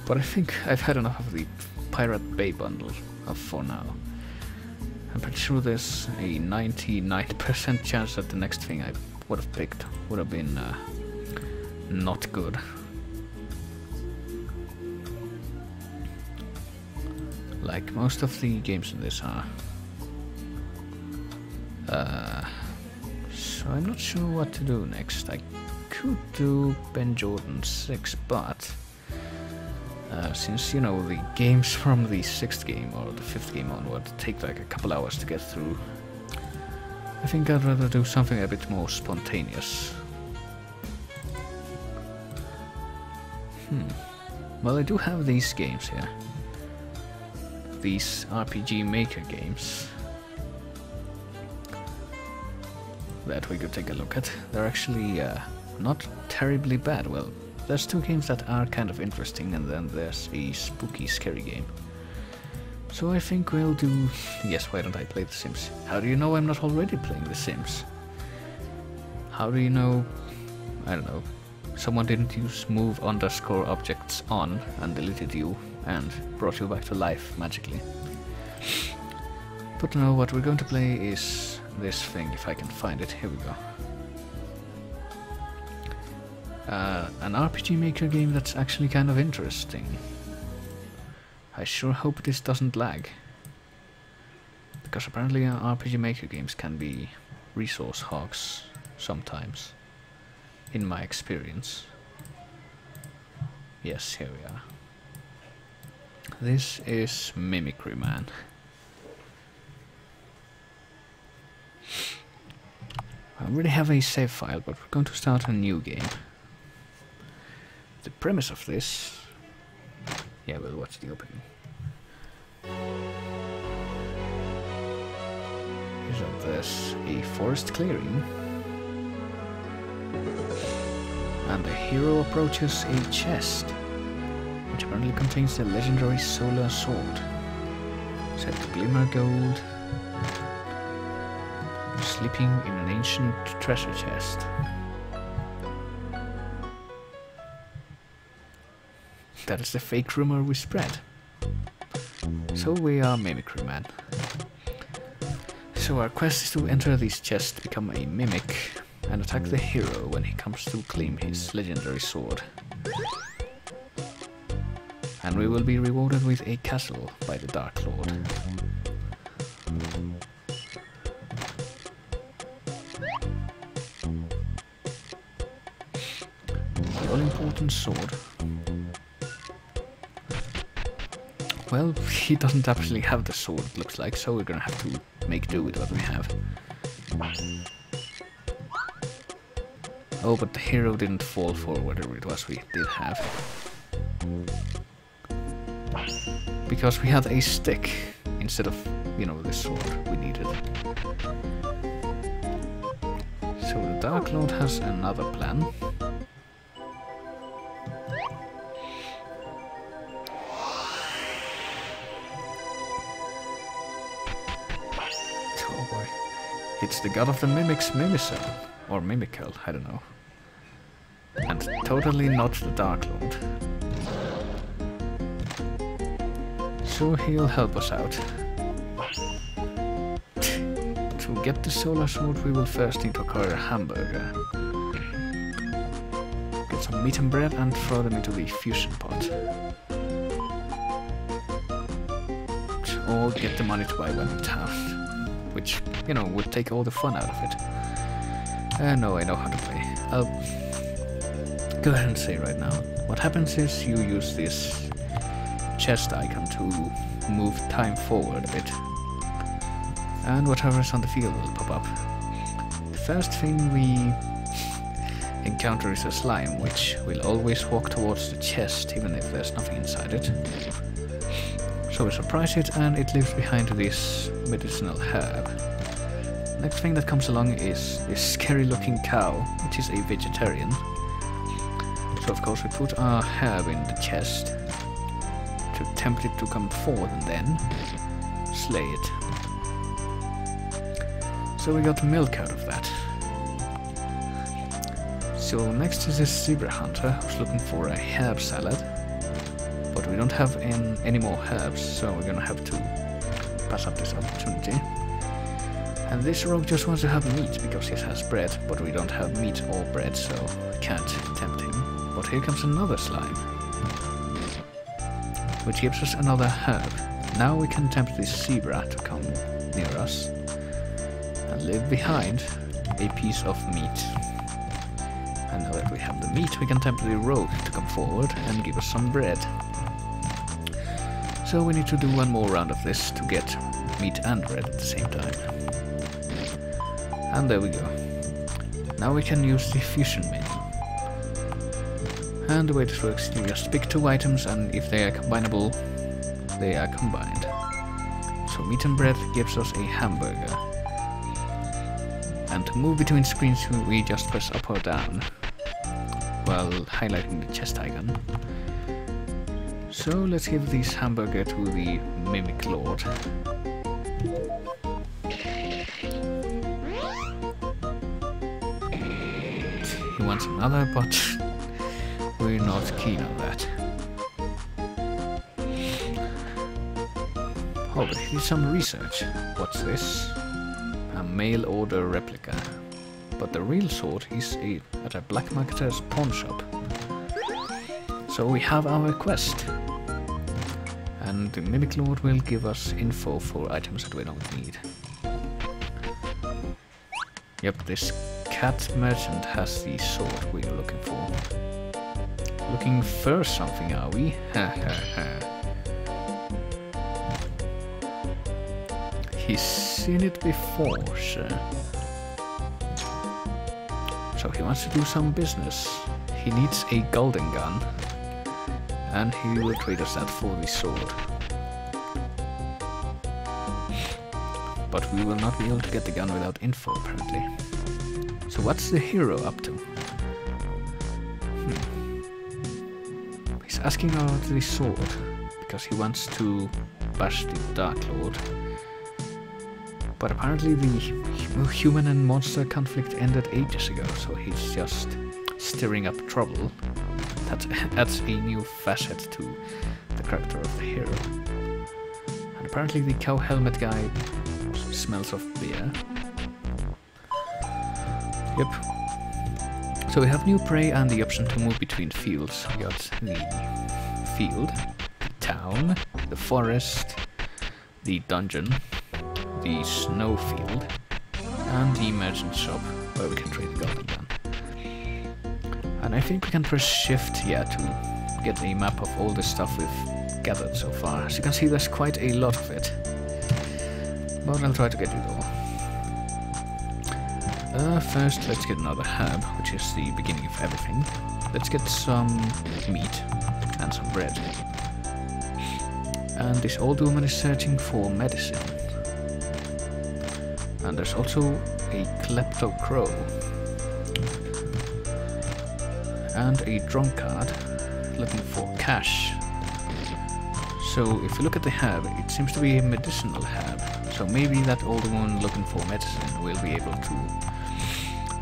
But I think I've had enough of the Pirate Bay bundle for now. I'm pretty sure there's a 99% chance that the next thing I would have picked would have been not good. Like most of the games in this are. So I'm not sure what to do next. I could do Ben Jordan 6, but since, you know, the games from the 6th game or the 5th game onward take like a couple hours to get through, I think I'd rather do something a bit more spontaneous. Well, I do have these games here. These RPG Maker games that we could take a look at. They're actually not terribly bad. Well, there's 2 games that are kind of interesting, and then there's a spooky, scary game. So I think we'll do... Yes, why don't I play The Sims? How do you know I'm not already playing The Sims? How do you know... I don't know. Someone didn't use move_objects on and deleted you and brought you back to life magically. But no, what we're going to play is this thing, if I can find it. Here we go. An RPG Maker game that's actually kind of interesting. I sure hope this doesn't lag. Because apparently RPG Maker games can be resource hogs sometimes. In my experience. Yes, here we are. This is Mimicry, man. I already have a save file, but we're going to start a new game. The premise of this... Yeah, we'll watch the opening. Is that there's a forest clearing. And the hero approaches a chest, which apparently contains the legendary solar sword, set to glimmer gold, sleeping in an ancient treasure chest. That is the fake rumor we spread. So we are Mimicry Man. So our quest is to enter this chest, become a mimic, and attack the hero when he comes to claim his legendary sword. And we will be rewarded with a castle by the Dark Lord. The all-important sword. Well, he doesn't actually have the sword, it looks like, so we're gonna have to make do with what we have. Oh, but the hero didn't fall for whatever it was we did have. Because we had a stick instead of, you know, the sword we needed. So the Dark Lord has another plan. Oh boy. It's the god of the mimics, Mimicel. Or Mimical, I don't know. And totally not the Dark Lord. So he'll help us out. To get the solar sword we will first need to acquire a hamburger. Get some meat and bread and throw them into the fusion pot. Or get the money to buy one in town. Which, you know, would take all the fun out of it. No, I know how to play. I'll go ahead and say right now. What happens is you use this chest icon to move time forward a bit. And whatever's on the field will pop up. The first thing we encounter is a slime, which will always walk towards the chest even if there's nothing inside it. So we surprise it and it leaves behind this medicinal herb. Next thing that comes along is this scary looking cow, which is a vegetarian. So of course we put our herb in the chest to tempt it to come forward and then slay it. So we got milk out of that. So next is a zebra hunter who's looking for a herb salad. But But we don't have any more herbs, so we're gonna have to pass up this opportunity. And this rogue just wants to have meat because he has bread, but we don't have meat or bread, so we can't tempt him. But here comes another slime, which gives us another herb. Now we can tempt this zebra to come near us and leave behind a piece of meat. And now that we have the meat, we can tempt the rogue to come forward and give us some bread. So we need to do one more round of this to get meat and bread at the same time. And there we go. Now we can use the fusion menu. And the way this works is you just pick two items, and if they are combinable, they are combined. So meat and bread gives us a hamburger. And to move between screens we just press up or down while highlighting the chest icon. So let's give this hamburger to the Mimic Lord. He wants another, but we're not keen on that. Oh, but he did some research. What's this? A mail order replica. But the real sword is at a black marketer's pawn shop. So we have our quest. And the Mimic Lord will give us info for items that we don't need. Yep, this cat merchant has the sword we're looking for. Looking for something, are we? Ha ha ha. He's seen it before, sir. So he wants to do some business. He needs a golden gun. And he will trade us that for the sword. But we will not be able to get the gun without info, apparently. So what's the hero up to? He's asking about the sword, because he wants to bash the Dark Lord. But apparently the human and monster conflict ended ages ago, so he's just stirring up trouble. That adds a new facet to the character of the hero. And apparently the cow helmet guy smells of beer. Yep. So we have new prey and the option to move between fields. We got the field, the town, the forest, the dungeon, the snowfield, and the merchant shop where we can trade the golden gun. And I think we can press shift, to get a map of all the stuff we've gathered so far. As you can see, there's quite a lot of it. But I'll try to get it all. First, let's get another herb, which is the beginning of everything. Let's get some meat and some bread. And this old woman is searching for medicine. And there's also a klepto crow. And a drunkard looking for cash. So if you look at the herb, it seems to be a medicinal herb. So maybe that old woman looking for medicine will be able to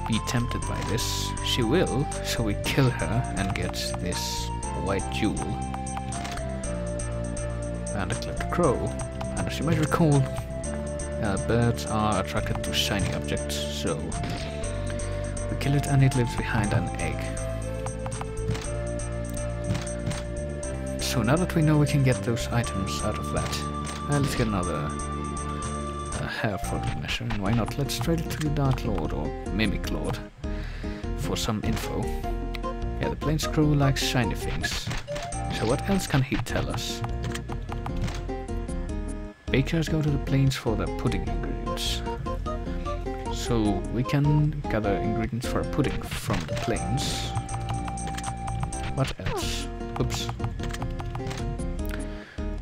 be tempted by this. She will, so we kill her and get this white jewel. And a klepto crow. And as you might recall, birds are attracted to shiny objects, so we kill it and it lives behind an egg. So now that we know we can get those items out of that, let's get another hair for the measure, and why not? Let's trade it to the Dark Lord or Mimic Lord for some info. Yeah, the plains crew likes shiny things. So what else can he tell us? Bakers go to the plains for their pudding ingredients. So we can gather ingredients for a pudding from the plains. What else? Oops.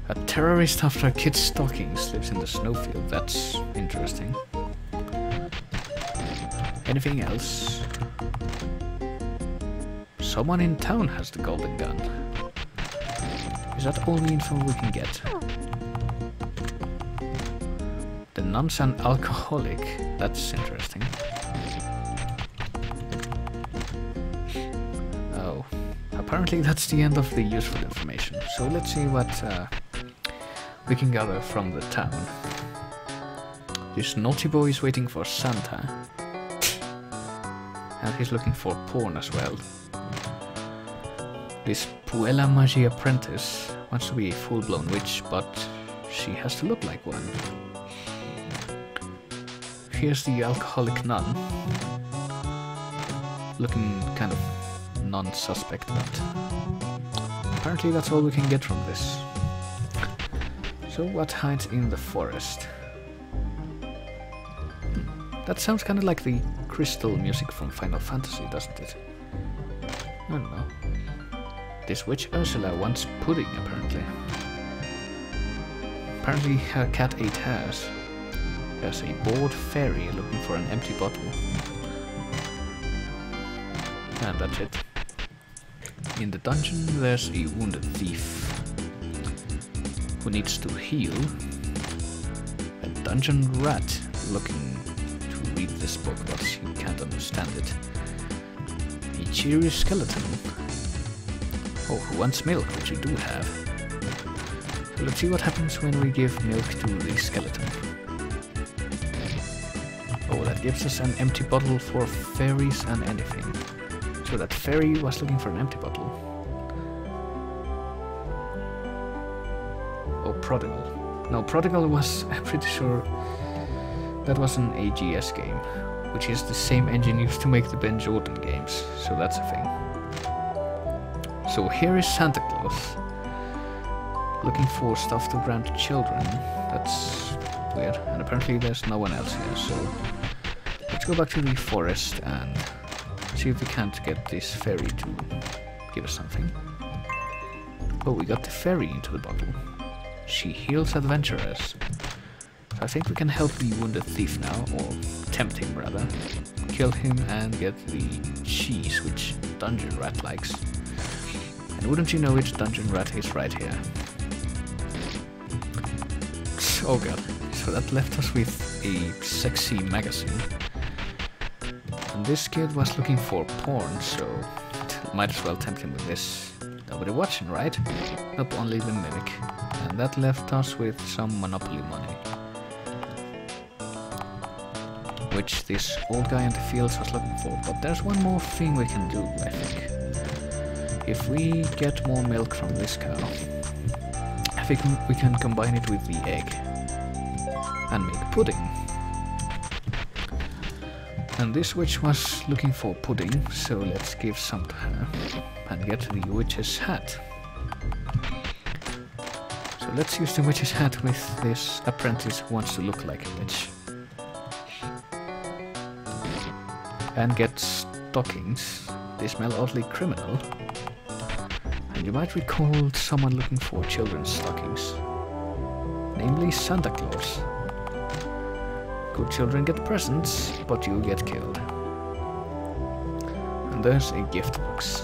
A terrorist after a kid's stockings lives in the snowfield. That's interesting. Anything else? Someone in town has the golden gun. Is that all the info we can get? The nun's an alcoholic. That's interesting. apparently that's the end of the useful information. So let's see what we can gather from the town. This naughty boy is waiting for Santa. And he's looking for porn as well. This Puella Magi apprentice wants to be a full-blown witch, but she has to look like one. Here's the alcoholic nun. Looking kind of non-suspect, but apparently that's all we can get from this. So what hides in the forest? That sounds kind of like the crystal music from Final Fantasy, doesn't it? I don't know. This witch Ursula wants pudding, apparently. Apparently her cat ate hers. There's a bored fairy looking for an empty bottle. And that's it. In the dungeon there's a wounded thief who needs to heal. A dungeon rat looking to read this book, but he can't understand it. A cheery skeleton. Oh, who wants milk, which you do have. So let's see what happens when we give milk to the skeleton. Oh, that gives us an empty bottle for fairies and anything. So that fairy was looking for an empty bottle. Oh, Prodigal. No, Prodigal was, I'm pretty sure, that was an AGS game, which is the same engine used to make the Ben Jordan games, so that's a thing. So here is Santa Claus, looking for stuff to grant to children. That's weird, and apparently there's no one else here, so let's go back to the forest and see if we can't get this fairy to give us something. Oh, we got the fairy into the bottle. She heals adventurers. So I think we can help the wounded thief now, or tempt him rather. Kill him and get the cheese, which Dungeon Rat likes. And wouldn't you know it, Dungeon Rat is right here. Oh god, so that left us with a sexy magazine. And this kid was looking for porn, so might as well tempt him with this. Nobody watching, right? Nope, only the Mimic. And that left us with some Monopoly money. Which this old guy in the fields was looking for. But there's one more thing we can do, I think. If we get more milk from this cow, I think we can combine it with the egg and make pudding. And this witch was looking for pudding, so let's give some to her and get the witch's hat. So let's use the witch's hat with this apprentice who wants to look like a witch. And get stockings. They smell oddly criminal. And you might recall someone looking for children's stockings. Namely Santa Claus. Good children get presents, but you get killed. And there's a gift box.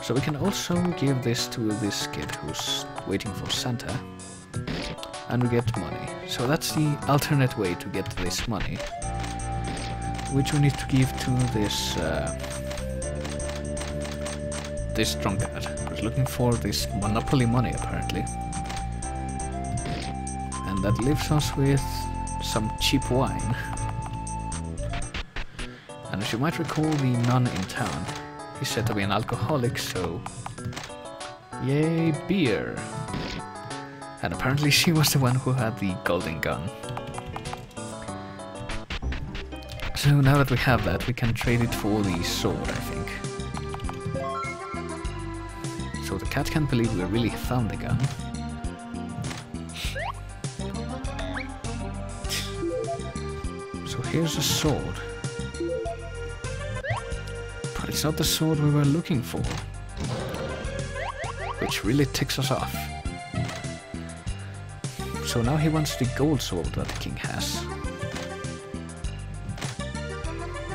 So we can also give this to this kid who's waiting for Santa. And we get money. So that's the alternate way to get this money. Which we need to give to this drunkard who's looking for this Monopoly money apparently. And that leaves us with some cheap wine. And as you might recall, the nun in town, he's said to be an alcoholic, so yay, beer. And apparently she was the one who had the golden gun. So now that we have that, we can trade it for the sword, I think. So the cat can't believe we really found the gun. So here's a sword. But it's not the sword we were looking for. Which really ticks us off. So now he wants the gold sword that the king has.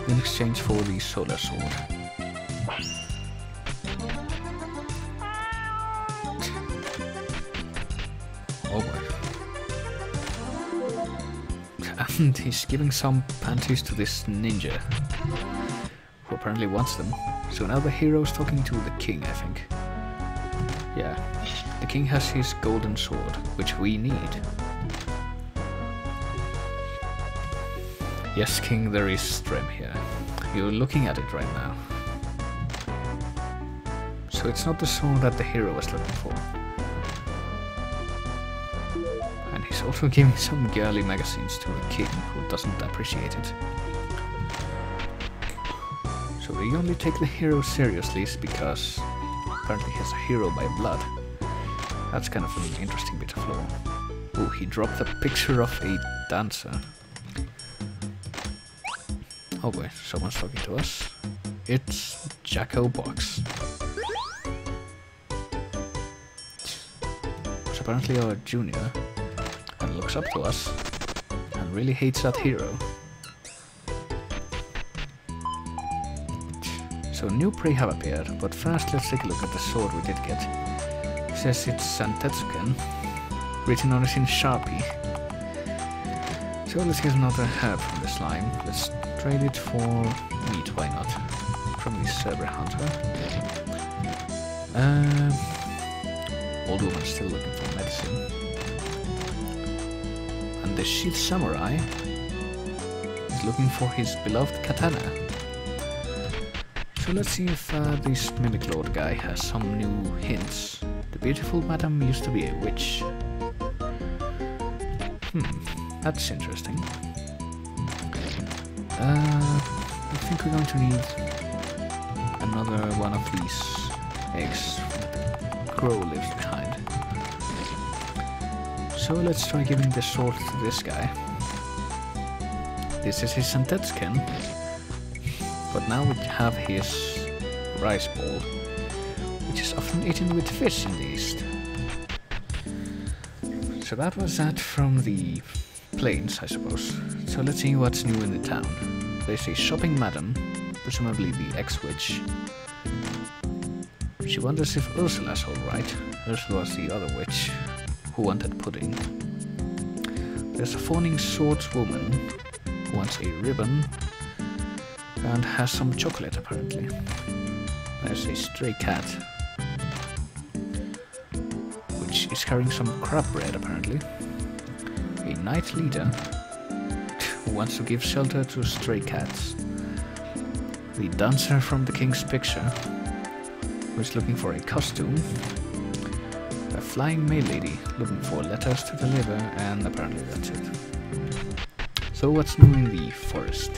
In exchange for the solar sword. Oh boy. And he's giving some panties to this ninja, who apparently wants them. So now the hero's talking to the king, I think. Yeah, the king has his golden sword, which we need. Yes, king, there is Strem here. You're looking at it right now. So it's not the sword that the hero was looking for. And he's also giving some girly magazines to the king, who doesn't appreciate it. So we only take the hero seriously because apparently he's a hero by blood. That's kind of an interesting bit of lore. Oh, he dropped a picture of a dancer. Oh boy, someone's talking to us. It's Jacko Box. It's apparently our junior, and looks up to us, and really hates that hero. So new prey have appeared, but first let's take a look at the sword we did get. It says it's Santetsuken, written on it in Sharpie. So let's get another herb from the slime. Let's trade it for meat, why not? From the Cerber Hunter. Old woman's still looking for medicine. And the Sheath Samurai is looking for his beloved katana. So let's see if this Mimic Lord guy has some new hints. The beautiful madam used to be a witch. That's interesting. I think we're going to need another one of these eggs that Crow lives behind. So let's try giving the sword to this guy. This is his Santetsuken, but now we have his rice ball, which is often eaten with fish in the East. So that was that from the plains, I suppose. So let's see what's new in the town. There's a shopping madam, presumably the ex-witch. She wonders if Ursula's alright. Ursula's the other witch who wanted pudding. There's a fawning swordswoman who wants a ribbon and has some chocolate apparently. There's a stray cat which is carrying some crab bread apparently. A knight leader who wants to give shelter to stray cats. The dancer from the king's picture who is looking for a costume. A flying maid lady looking for letters to deliver, and apparently that's it. So what's new in the forest?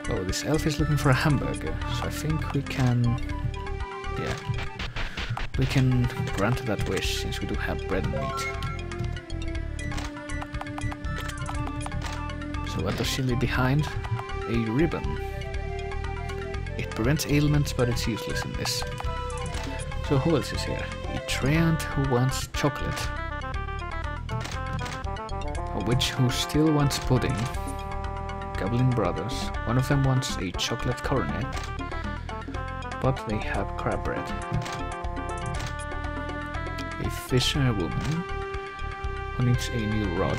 Oh, this elf is looking for a hamburger, so I think we can... yeah. We can grant that wish, since we do have bread and meat. So what does she leave behind? A ribbon. It prevents ailments, but it's useless in this. So who else is here? A treant who wants chocolate. A witch who still wants pudding. Goblin brothers. One of them wants a chocolate coronet, but they have crab bread. A fisher woman who needs a new rod.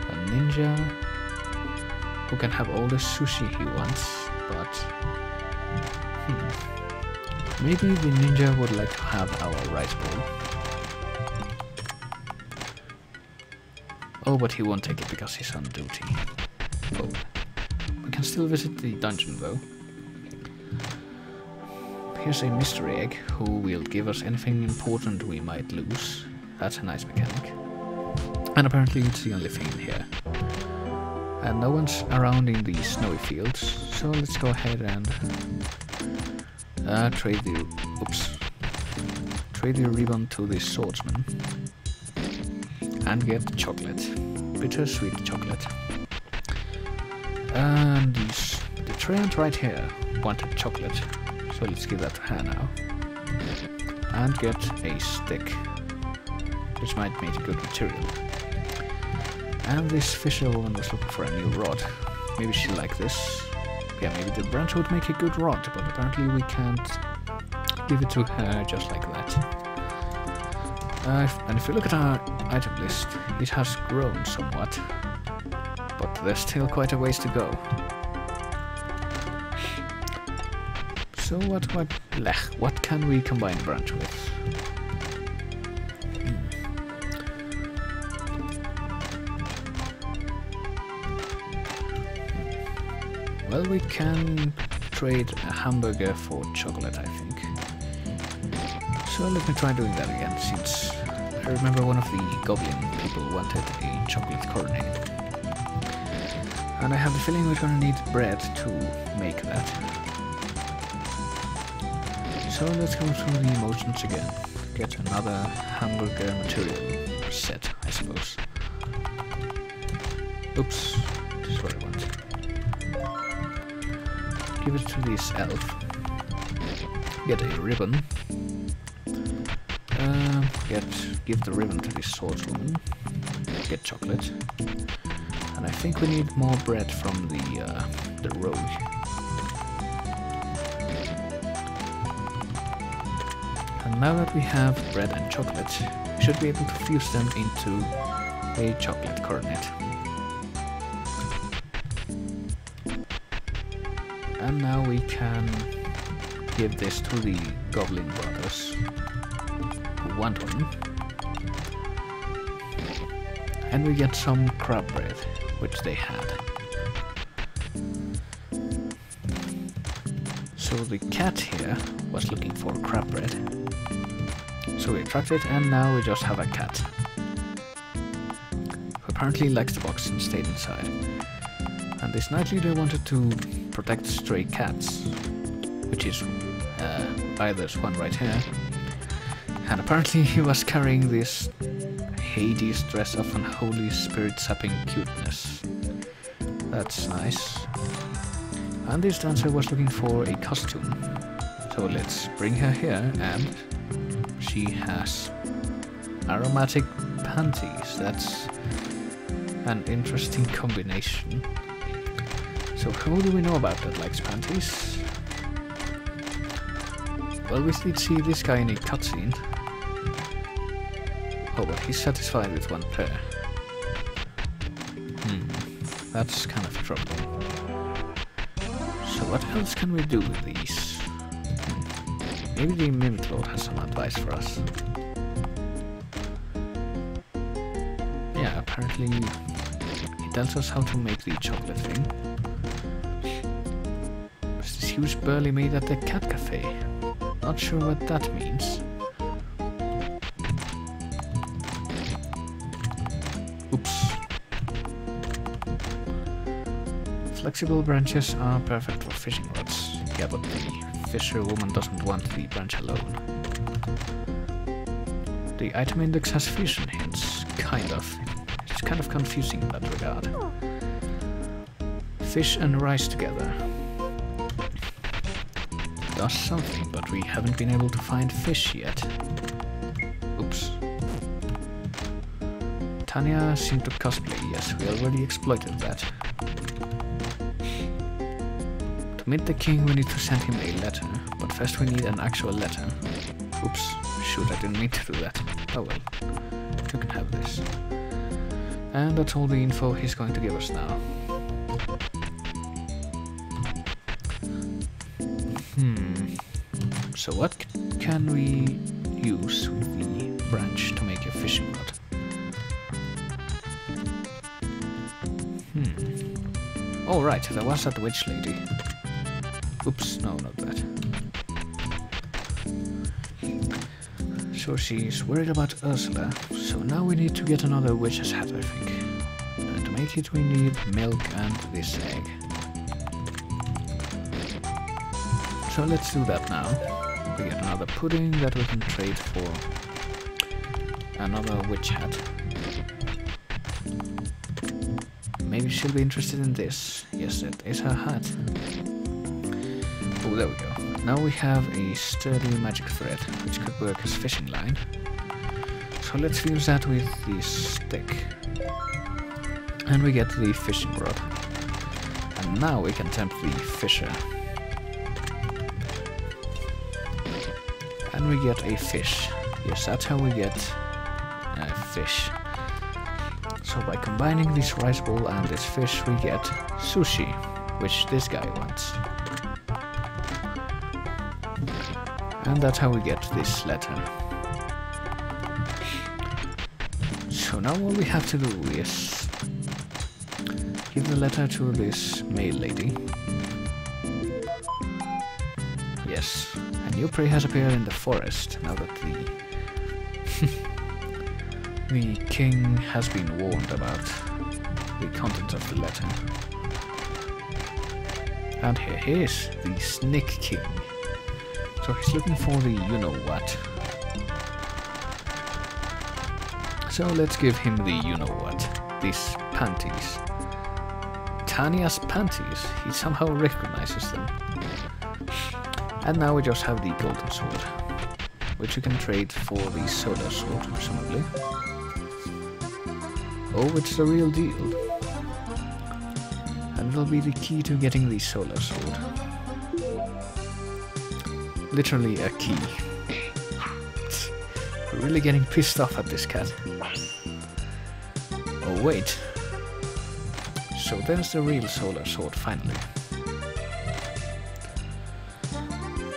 A ninja who can have all the sushi he wants, but maybe the ninja would like to have our rice bowl. Oh, but he won't take it because he's on duty. Oh, we can still visit the dungeon though. Here's a mystery egg who will give us anything important we might lose. That's a nice mechanic. And apparently it's the only thing in here. And no one's around in the snowy fields, so let's go ahead and trade the ribbon to the swordsman and get chocolate, bittersweet chocolate. And the treant right here wanted chocolate, so let's give that to her now and get a stick, which might make a good material. And this fisher woman was looking for a new rod. Maybe she liked this. Yeah, maybe the branch would make a good rod, but apparently we can't give it to her just like that. And if you look at our item list, it has grown somewhat, but there's still quite a ways to go. So what can we combine the branch with? Well, we can trade a hamburger for chocolate, I think. So let me try doing that again, since I remember one of the goblin people wanted a chocolate cornet. And I have the feeling we're gonna need bread to make that. So let's go through the motions again. Get another hamburger material set, I suppose. Oops, this is what I want. Give it to this elf. Get a ribbon. Give the ribbon to this swordswoman. Get chocolate. And I think we need more bread from the rogue. And now that we have bread and chocolate, we should be able to fuse them into a chocolate cornet. And now we can give this to the goblin brothers who want one. And we get some crab bread, which they had. So the cat here was looking for crab bread. So we attract it, and now we just have a cat. Who apparently likes the box and stayed inside. And this night leader wanted to protect stray cats, which is there's one right here. And apparently he was carrying this Hades dress of unholy spirit sapping cuteness. That's nice. And this dancer was looking for a costume. So let's bring her here, and she has aromatic panties. That's an interesting combination. So who do we know about that likes panties? Well, we did see this guy in a cutscene. Oh, but he's satisfied with one pair. That's kind of troubling. So what else can we do with these? Maybe the Mimicry has some advice for us. Yeah, apparently he tells us how to make the chocolate thing. There's this huge burly made at the cat cafe. Not sure what that means. Oops. Flexible branches are perfect for fishing rods. Yeah, but the fisher woman doesn't want the branch alone. The item index has fusion hints, kind of. It's kind of confusing in that regard. Fish and rice together. Does something, but we haven't been able to find fish yet. Oops. Tanya seemed to cosplay. Yes, we already exploited that. To meet the king, we need to send him a letter, but first we need an actual letter. Oops, shoot, I didn't mean to do that. Oh well, you can have this. And that's all the info he's going to give us now. So what can we use with the branch to make a fishing rod? Oh right, there was that witch lady. Oops, no, not that. So she's worried about Ursula, so now we need to get another witch's hat, I think. And to make it we need milk and this egg. So let's do that now. We get another pudding that we can trade for another witch hat. Maybe she'll be interested in this. Yes, that is her hat. Oh, there we go. Now we have a sturdy magic thread, which could work as fishing line. So let's fuse that with the stick. And we get the fishing rod. And now we can tempt the fisher. And we get a fish. Yes, that's how we get a fish. So by combining this rice bowl and this fish we get sushi, which this guy wants. And that's how we get this letter. So now all we have to do is give the letter to this mail lady. Yes, a new prey has appeared in the forest now that the king has been warned about the contents of the letter. And here he is, the Snake King. So he's looking for the you-know-what. So let's give him the you-know-what. These panties. Tanya's panties. He somehow recognizes them. And now we just have the golden sword, which you can trade for the solar sword, presumably. Oh, it's the real deal. And it'll be the key to getting the solar sword. Literally a key. We're really getting pissed off at this cat. Oh wait. So there's the real solar sword finally.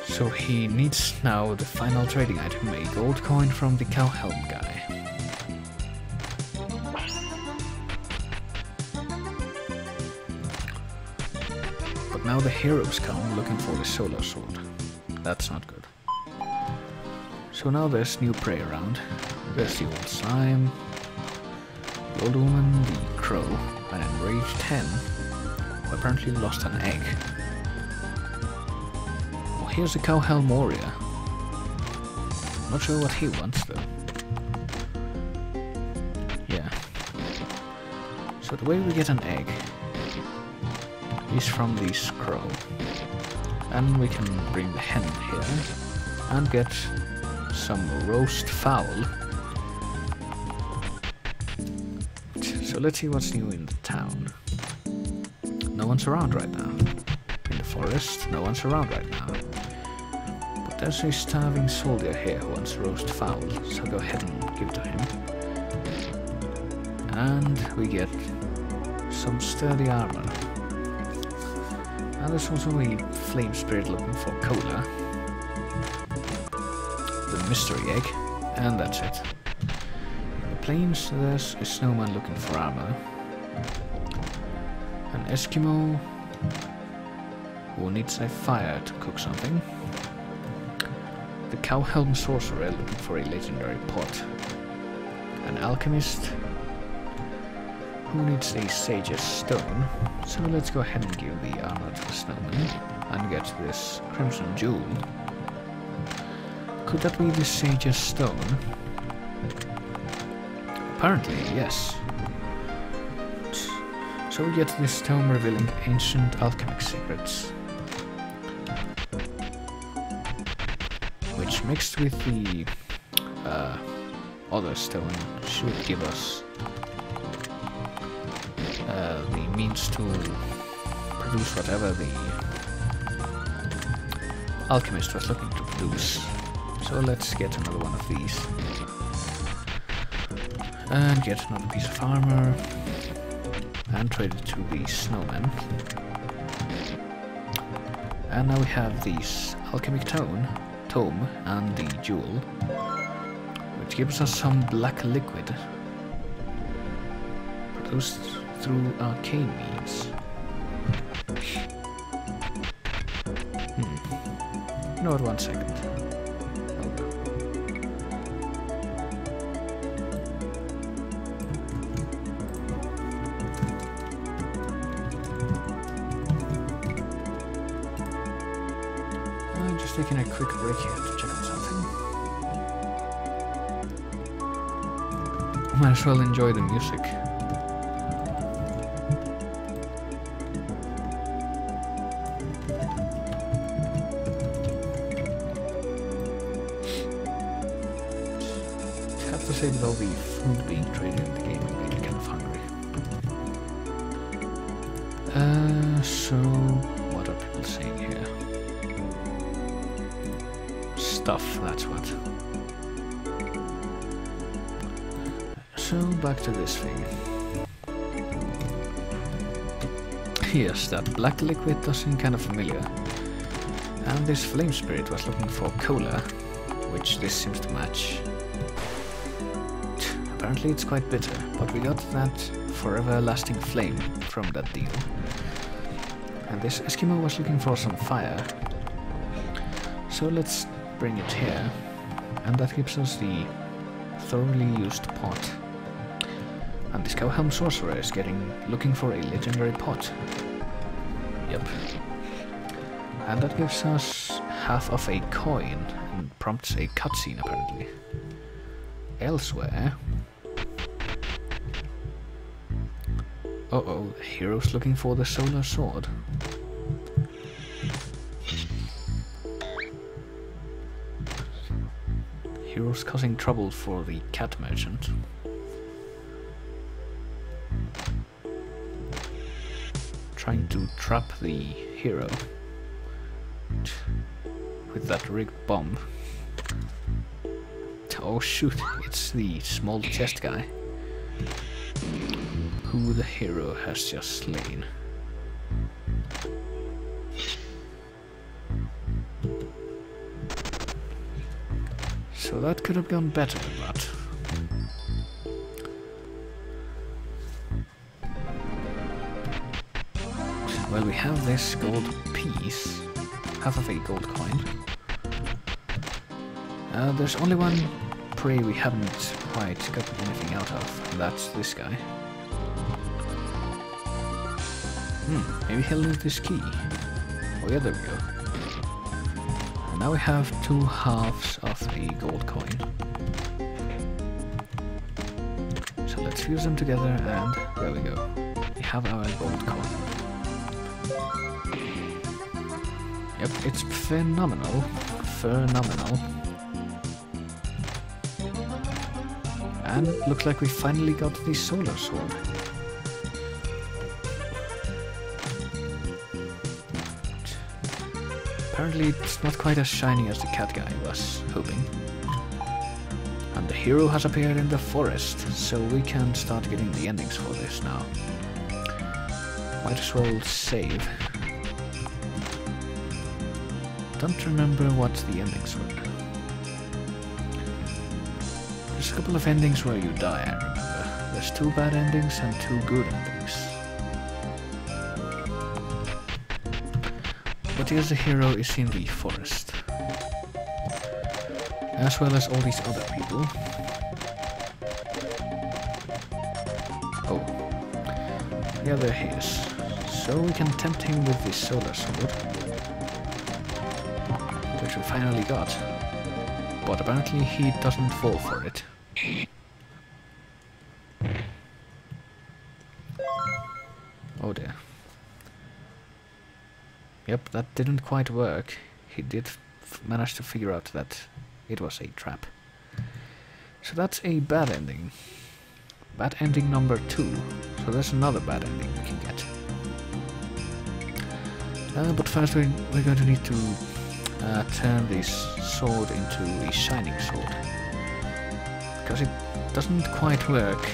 So he needs now the final trading item, a gold coin from the cow helm guy. But now the heroes come looking for the solar sword. That's not good. So now there's new prey around. There's the old slime, the old woman, the crow, an enraged hen, who apparently lost an egg. Oh, here's the cow helm warrior. Not sure what he wants though. Yeah. So the way we get an egg is from this crow. And we can bring the hen here and get some roast fowl. So let's see what's new in the town. No one's around right now. In the forest, no one's around right now. But there's a starving soldier here who wants roast fowl, so go ahead and give it to him. And we get some sturdy armor. And there's also a flame spirit looking for cola. The mystery egg. And that's it. In the plains there's a snowman looking for armor. An Eskimo who needs a fire to cook something. The cow helm sorcerer looking for a legendary pot. An alchemist who needs a sage's stone. So let's go ahead and give the armor to the snowman and get this crimson jewel. Could that be the sage's stone? Apparently, yes. So we get this tome revealing ancient alchemic secrets, which mixed with the other stone should give us the means to produce whatever the alchemist was looking to produce. So let's get another one of these. And get another piece of armor. And trade it to the snowman. And now we have this alchemic tome and the jewel, which gives us some black liquid produced through arcane means. You know what, 1 second. I'm just taking a quick break here to check on something. Might as well enjoy the music. With all the food being traded in the game, I'm getting kind of hungry. So what are people saying here? Stuff, that's what. So back to this thing. Yes, that black liquid does seem kind of familiar. And this flame spirit was looking for cola, which this seems to match. Apparently it's quite bitter, but we got that forever lasting flame from that deal. And this Eskimo was looking for some fire. So let's bring it here. And that gives us the thoroughly used pot. And this Cowhelm sorcerer is looking for a legendary pot. Yep. And that gives us half of a coin and prompts a cutscene apparently. Elsewhere... Uh-oh, the hero's looking for the solar sword. Hero's causing trouble for the cat merchant. Trying to trap the hero with that rigged bomb. Oh shoot, it's the small chest guy who the hero has just slain. So that could have gone better, but... Well, we have this gold piece, half of a gold coin. There's only one prey we haven't quite gotten anything out of, and that's this guy. Maybe he'll need this key. Oh yeah, there we go. And now we have 2 halves of a gold coin. So let's fuse them together and there we go. We have our gold coin. Yep, it's phenomenal. Phenomenal. And looks like we finally got the solar sword. Apparently it's not quite as shiny as the cat guy was hoping. And the hero has appeared in the forest, so we can start getting the endings for this now. Might as well save. Don't remember what the endings were. There's a couple of endings where you die, I remember. There's 2 bad endings and 2 good endings. But here's the hero is in the forest. As well as all these other people. Oh. Yeah, there he is. So we can tempt him with this solar sword. Which we finally got. But apparently he doesn't fall for it. Oh dear. Yep, that didn't quite work. He did manage to figure out that it was a trap. So that's a bad ending. Bad ending number 2. So there's another bad ending we can get. But first we're going to need to turn this sword into a shining sword. Because it doesn't quite work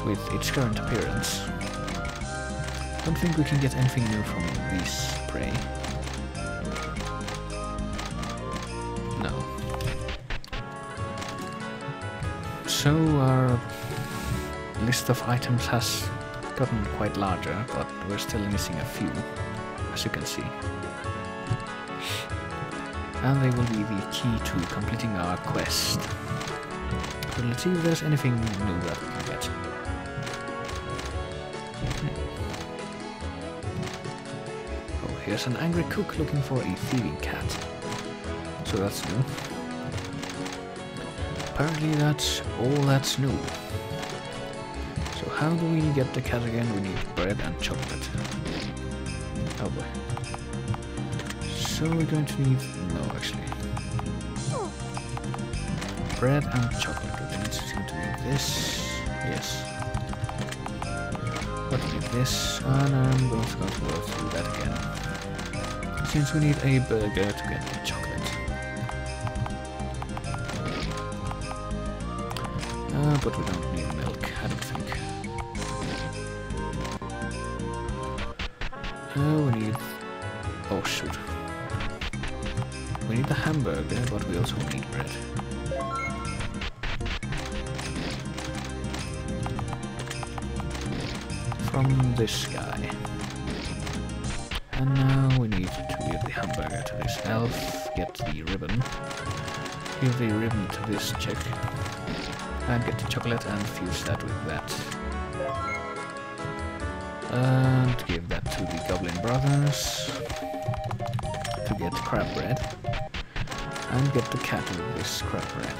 with its current appearance. Don't think we can get anything new from this prey. No. So our list of items has gotten quite larger, but we're still missing a few, as you can see. And they will be the key to completing our quest. So let's see if there's anything new that we can get. Here's an angry cook looking for a thieving cat. So that's new. Apparently that's all that's new. So how do we get the cat again? We need bread and chocolate. Oh boy. So we're going to need... no, actually. Bread and chocolate. We need to need this. Yes. But we need this, and I'm also going to go through that again. Since we need a burger to get the chocolate. But we don't need milk, I don't think. We need... Oh shoot. We need the hamburger, but we also need bread. From this guy. And now we need to give the hamburger to this elf, get the ribbon, give the ribbon to this chick, and get the chocolate and fuse that with that. And give that to the goblin brothers to get crab bread, and get the cat with this crab bread.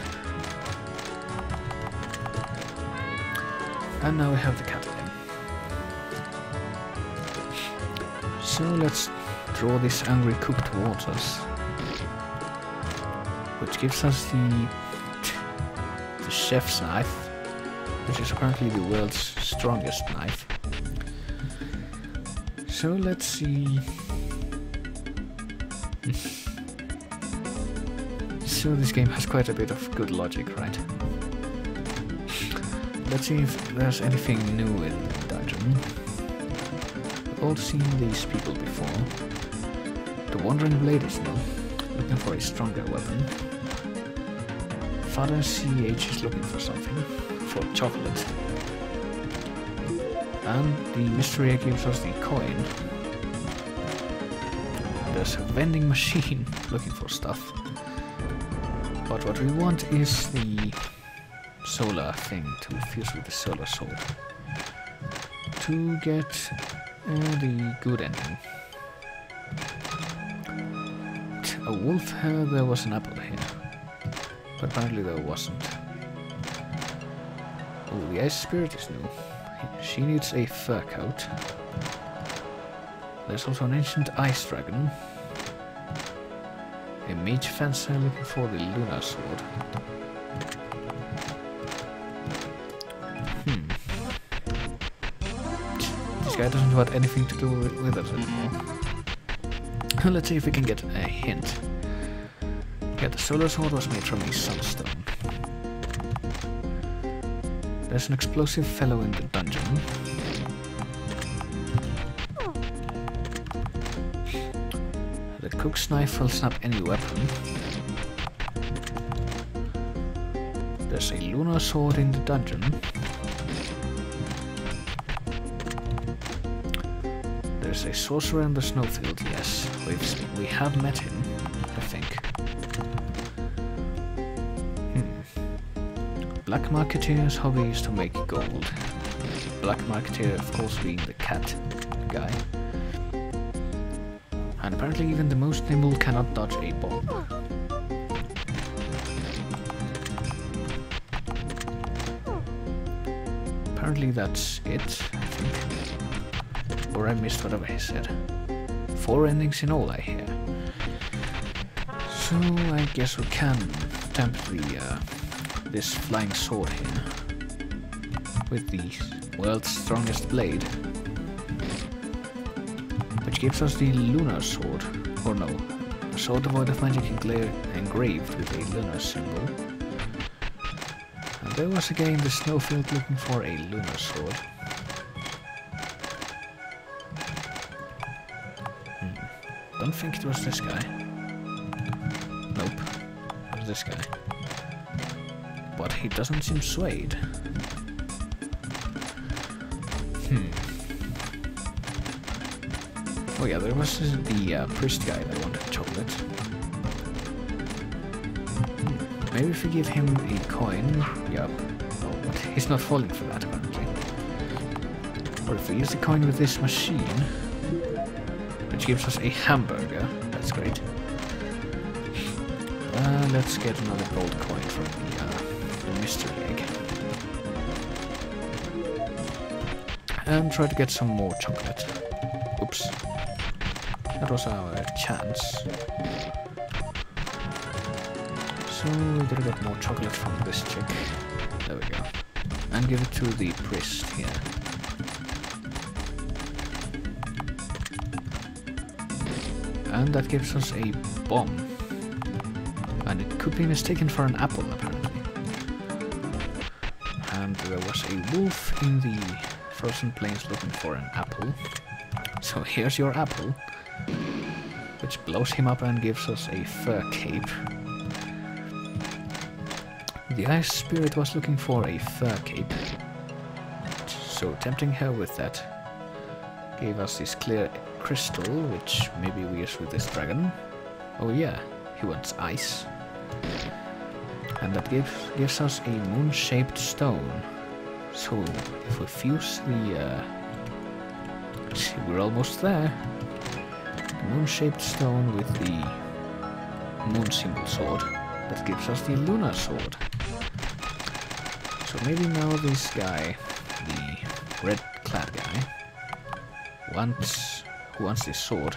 And now we have the cat again. So let's draw this angry cook towards us, which gives us the chef's knife, which is apparently the world's strongest knife. So let's see. So this game has quite a bit of good logic, right? Let's see if there's anything new in the dungeon. We've all seen these people before. The Wandering Blade is new, looking for a stronger weapon. Father CH is looking for something, for chocolate. And the mystery egg gives us the coin. There's a vending machine looking for stuff. But what we want is the solar thing to fuse with the solar sword to get the good ending. A wolf here, there was an apple here, but apparently there wasn't. Oh, the ice spirit is new. She needs a fur coat. There's also an ancient ice dragon. A mage fencer looking for the Lunar sword. This guy doesn't want anything to do with us anymore. Let's see if we can get a hint. Yeah, the solar sword was made from a sunstone. There's an explosive fellow in the dungeon. The cook's knife will snap any weapon. There's a lunar sword in the dungeon. There's a sorcerer in the snowfield, yes. We have met him, I think. Black Marketeer's hobby is to make gold. Black Marketeer, of course, being the cat guy. And apparently even the most nimble cannot dodge a bomb. Apparently that's it, I think. Or I missed whatever he said. 4 endings in all, I hear. So I guess we can tempt the this flying sword here with the world's strongest blade, which gives us the lunar sword, or no, a sword devoid of magic engraved with a lunar symbol. And there was a guy in the snowfield looking for a lunar sword. Don't think it was this guy. Nope, it was this guy. But he doesn't seem swayed. Oh yeah, there was the priest guy that wanted chocolate. Maybe if we give him a coin... Yeah. Oh, but he's not falling for that, apparently. Or if we use the coin with this machine, which gives us a hamburger. That's great. Let's get another gold coin from the mystery egg. And try to get some more chocolate. Oops. That was our chance. So we gotta get more chocolate from this chick. There we go. And give it to the priest here. And that gives us a bomb. And it could be mistaken for an apple, apparently. And there was a wolf in the frozen plains looking for an apple. So here's your apple, which blows him up and gives us a fur cape. The ice spirit was looking for a fur cape, so tempting her with that gave us this clear crystal, which maybe we use with this dragon. Oh yeah, he wants ice. And that gives us a moon-shaped stone. So if we fuse the... we're almost there. The moon-shaped stone with the moon symbol sword. That gives us the lunar sword. So maybe now this guy, the red-clad guy, who wants this sword.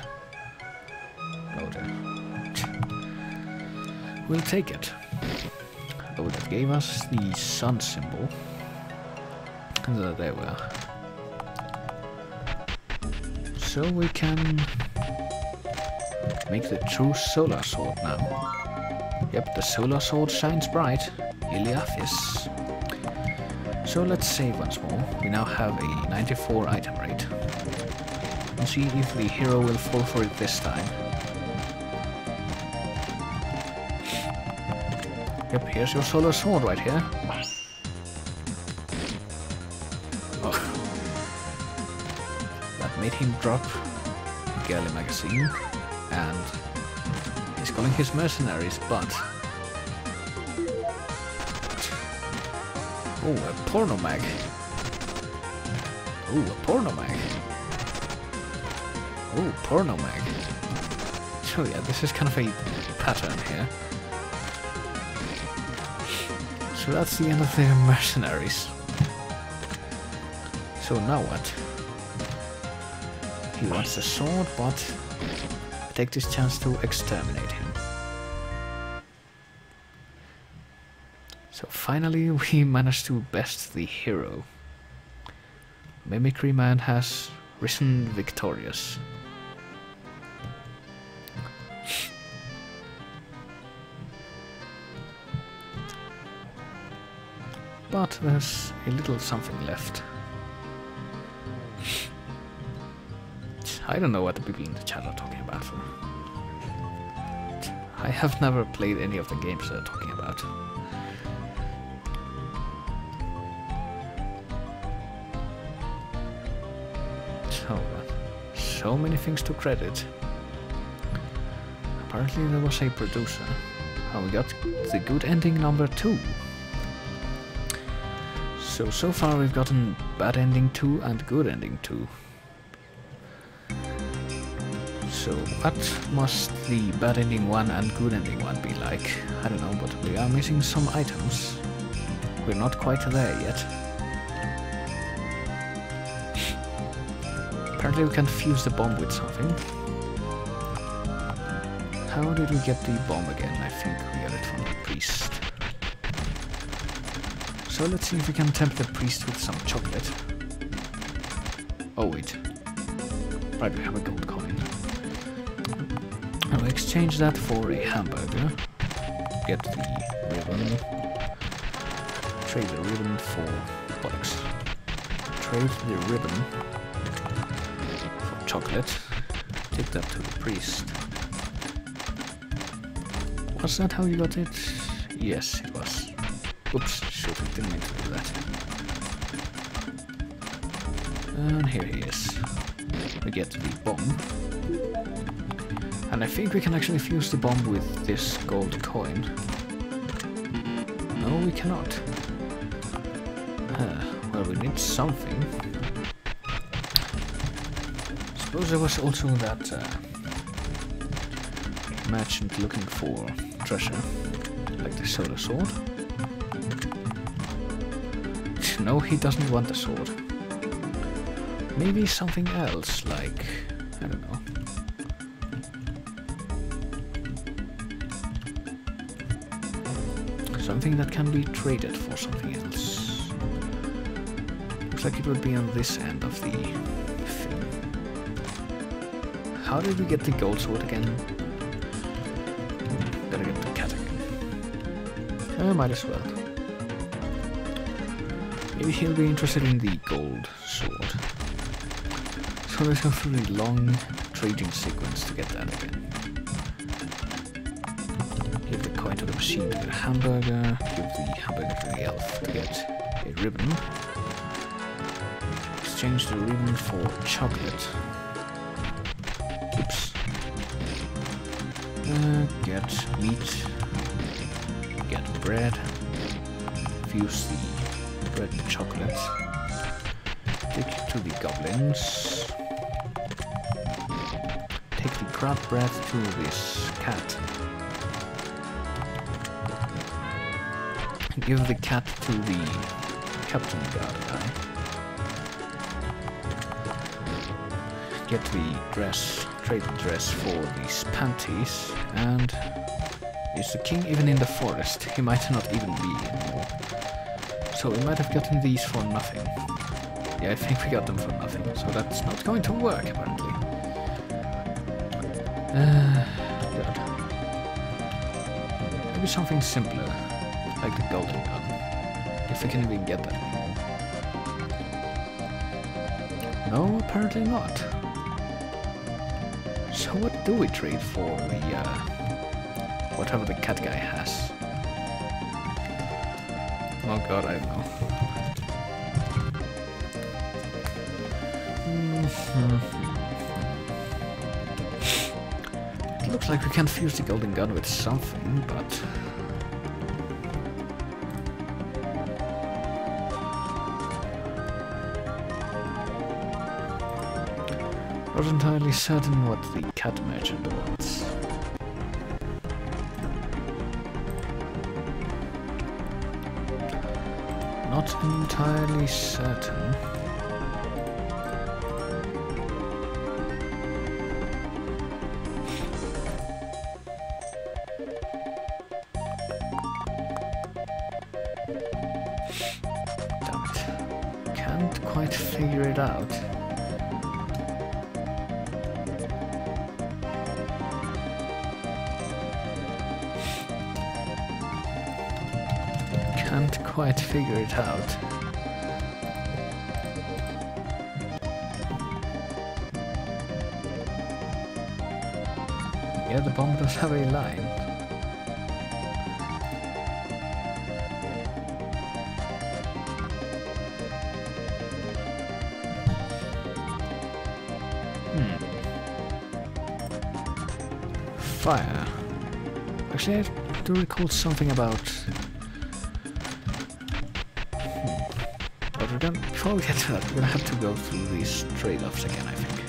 Oh, we'll take it. Oh, that gave us the sun symbol. And there we are. So we can make the true solar sword now. Yep, the solar sword shines bright. Iliaphis. So let's save once more. We now have a 94 item rate. And see if the hero will fall for it this time. Yep, here's your solar sword right here. Oh. That made him drop the girly magazine. And he's calling his mercenaries, but... Oh, a porno mag. Oh, a porno mag. Oh, porno mag. So yeah, this is kind of a pattern here. So that's the end of the mercenaries. So now what? He wants the sword, but take this chance to exterminate him. So finally we managed to best the hero. Mimicry Man has risen victorious. But there's a little something left. I don't know what the people in the chat are talking about. I have never played any of the games they're talking about. So many things to credit. Apparently there was a producer. Oh, we got the good ending number 2. So far we've gotten bad ending 2 and good ending 2. So what must the bad ending 1 and good ending 1 be like? I don't know, but we are missing some items. We're not quite there yet. Apparently we can fuse the bomb with something. How did we get the bomb again? I think we got it from the priest. So let's see if we can tempt the priest with some chocolate. Oh wait. Right, we have a gold coin. I'll exchange that for a hamburger. Get the ribbon. Trade the ribbon for bollocks. Trade the ribbon for chocolate. Take that to the priest. Was that how you got it? Yes, it was. Oops, shoot, I didn't mean to do that. And here he is. We get the bomb. And I think we can actually fuse the bomb with this gold coin. No, we cannot. Well, we need something. Suppose there was also that merchant looking for treasure, like the solar sword. No, he doesn't want the sword. Maybe something else, like, I don't know. Something that can be traded for something else. Looks like it would be on this end of the thing. How did we get the gold sword again? Gotta get the cat again. Might as well. Maybe he'll be interested in the gold sword. So So let's go through the long trading sequence to get that again. Give the coin to the machine to get a hamburger. Give the hamburger to the elf to get a ribbon. Exchange the ribbon for chocolate. Oops. Get meat. Get bread. Fuse the bread and chocolate. Take it to the goblins. Take the crab bread to this cat. Give the cat to the captain guard guy. Get the dress, trade the dress for these panties, and is the king even in the forest? He might not even be anymore. So we might have gotten these for nothing. Yeah, I think we got them for nothing, so that's not going to work apparently. Good. Maybe something simpler, like the golden gun, if we can even get that anymore. No, apparently not. So what do we trade for the, whatever the cat guy has? Oh god, I don't know. It looks like we can fuse the golden gun with something, but... Not entirely certain what the cat merchant wants. Not entirely certain. Damn it. Can't quite figure it out. Can't quite figure it out. Yeah, the bomb does have a line. Fire. Actually, I do recall something about... But we're gonna, before we get to that, we're gonna have to go through these trade-offs again, I think.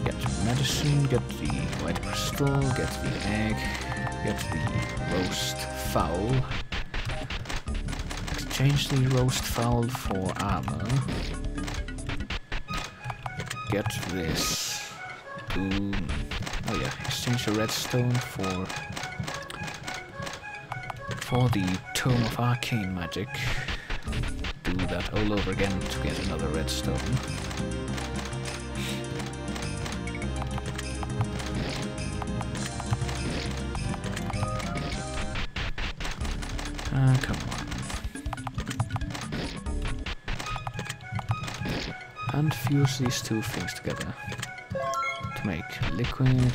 Get medicine, get the white crystal, get the egg, get the roast fowl. Exchange the roast fowl for armor. Get this. Oh yeah, exchange the redstone for the Tome of Arcane Magic. Do that all over again to get another redstone. Come on. And fuse these two things together to make liquid.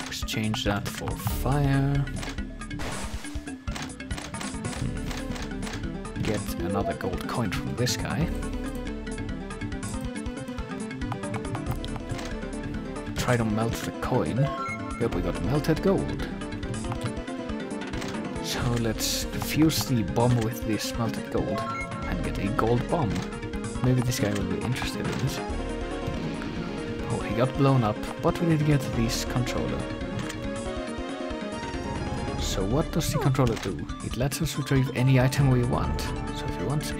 Exchange that for fire. Get another gold coin from this guy. Try to melt the coin. Yep, we got melted gold. So let's fuse the bomb with this melted gold and get a gold bomb. Maybe this guy will be interested in it. Oh, he got blown up, but we did get this controller. So what does the controller do? It lets us retrieve any item we want. So if we want a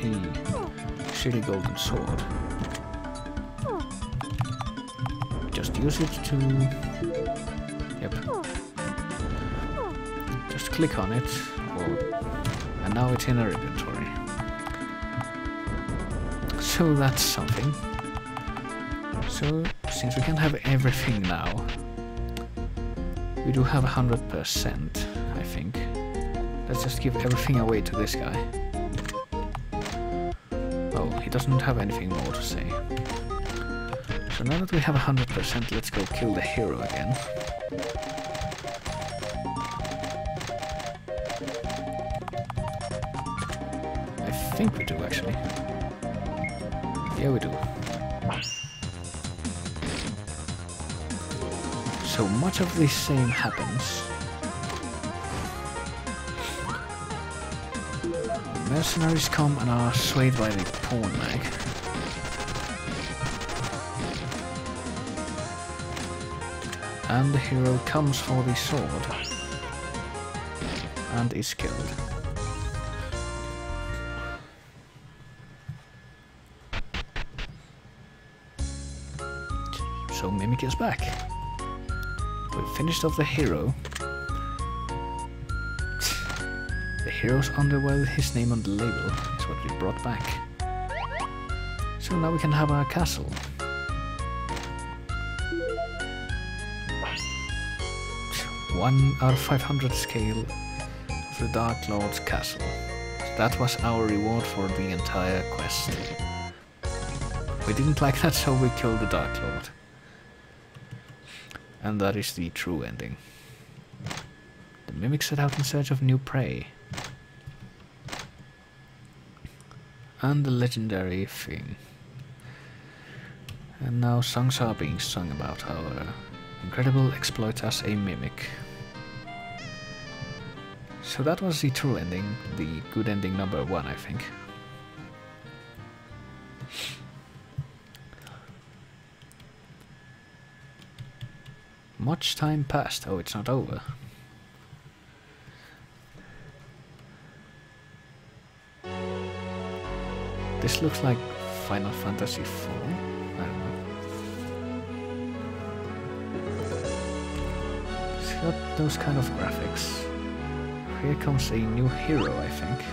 shitty golden sword, just use it to... Yep. Just click on it, and now it's in our inventory. So that's something. So since we can have everything now, we do have 100%. I think. Let's just give everything away to this guy. Oh, he doesn't have anything more to say. So now that we have 100%, let's go kill the hero again. I think we do, actually. Yeah, we do. So much of the same happens. Mercenaries come and are swayed by the pawn mag. And the hero comes for the sword. And is killed. So Mimic is back. We've finished off the hero. The hero's underwear with his name on the label is what we brought back. So now we can have our castle. One out of 500 scale of the Dark Lord's castle. That was our reward for the entire quest. We didn't like that, so we killed the Dark Lord. And that is the true ending. The Mimic set out in search of new prey. And the legendary thing. And now songs are being sung about our incredible exploits as a Mimic. So that was the true ending, the good ending number 1, I think. Much time passed. Oh, it's not over. This looks like Final Fantasy IV. I don't know. It's got those kind of graphics. Here comes a new hero, I think.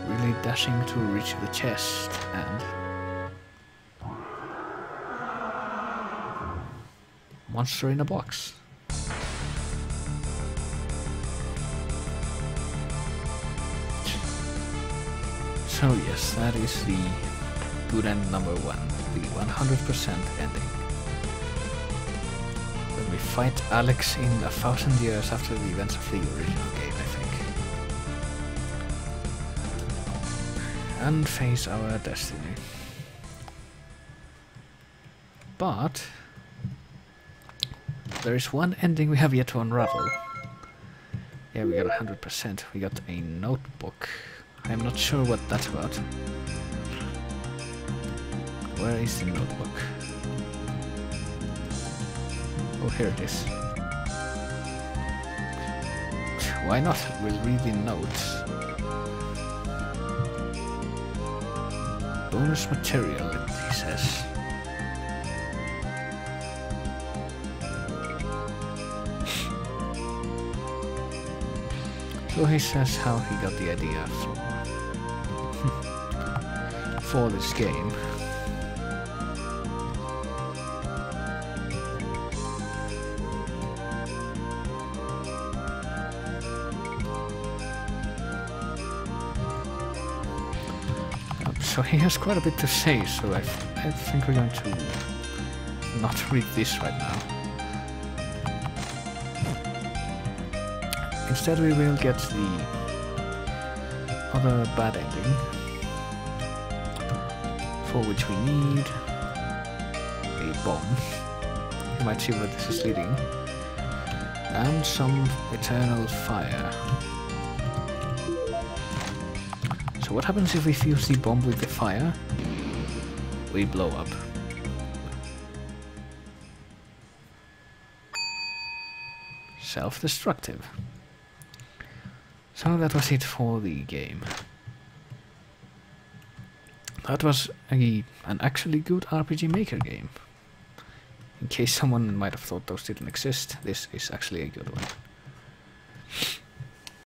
Really dashing to reach the chest and... monster in a box. So yes, that is the good end number 1, the 100% ending. When we fight Alex in 1,000 years after the events of the original game, I think. And face our destiny. But there is one ending we have yet to unravel. Yeah, we got 100%. We got a notebook. I'm not sure what that's about. Where is the notebook? Oh, here it is. Why not? We'll read the notes. Bonus material, he says. So he says how he got the idea for this game. So he has quite a bit to say, so I think we're going to not read this right now. Instead we will get the other bad ending, for which we need a bomb. You might see where this is leading. And some eternal fire. So what happens if we fuse the bomb with the fire? We blow up. Self-destructive. So that was it for the game. That was an actually good RPG Maker game. In case someone might have thought those didn't exist, this is actually a good one.